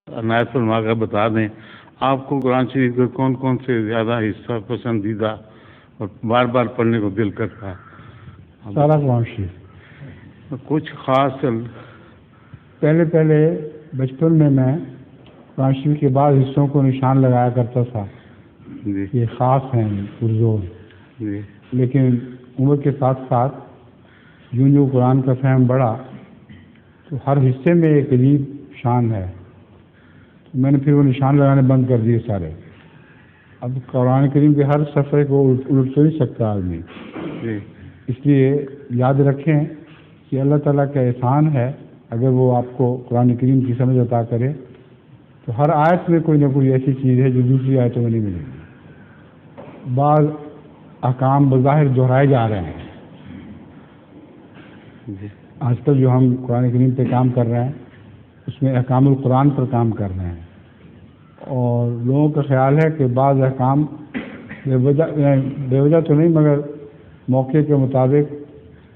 عنایت فرما کر بتا دیں آپ کو قرآن شریف کا کون کون سے زیادہ حصہ پسندیدہ اور بار بار پڑھنے کو دل کرتا ہے؟ سارا قرآن شریف۔ کچھ خاص پہلے بچپن میں قرآن شریف کے بعض حصوں کو نشان لگایا کرتا تھا، جی یہ خاص ہیں پرزور، جی، لیکن عمر کے ساتھ ساتھ جو قرآن کا فہم بڑھا تو ہر حصے میں ایک عجیب شان ہے، تو میں نے پھر وہ نشان لگانے بند کر دیے سارے۔ اب قرآن کریم کے ہر صفحے کو الٹ تو نہیں سکتا آدمی، جی اس لیے یاد رکھیں کہ اللہ تعالیٰ کا احسان ہے اگر وہ آپ کو قرآن کریم کی سمجھ عطا کرے تو ہر آیت میں کوئی نہ کوئی ایسی چیز ہے جو دوسری آیتوں میں نہیں ملے گی۔ بعض احکام بظاہر دہرائے جا رہے ہیں، جی، آج کل جو ہم قرآن کریم پہ کام کر رہے ہیں اس میں احکام القرآن پر کام کر رہے ہیں، اور لوگوں کا خیال ہے کہ بعض احکام بے وجہ تو نہیں مگر موقع کے مطابق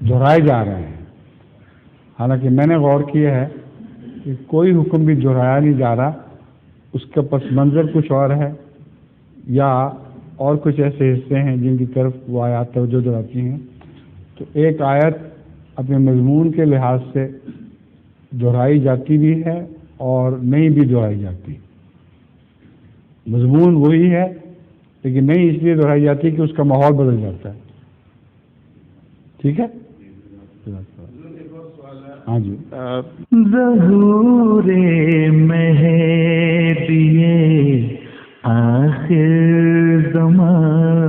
دہرائے جا رہے ہیں، حالانکہ میں نے غور کیا ہے کہ کوئی حکم بھی دہرایا نہیں جا رہا، اس کا پس منظر کچھ اور ہے یا اور کچھ ایسے حصے ہیں جن کی طرف وہ آیات توجہ دلاتی ہیں۔ تو ایک آیت اپنے مضمون کے لحاظ سے دہرائی جاتی بھی ہے اور نہیں بھی دہرائی جاتی، مضمون وہی ہے لیکن نہیں اس لیے دہرائی جاتی کہ اس کا ماحول بدل جاتا ہے۔ ٹھیک ہے، ہاں جی۔ ظہور مہدی آخر زمان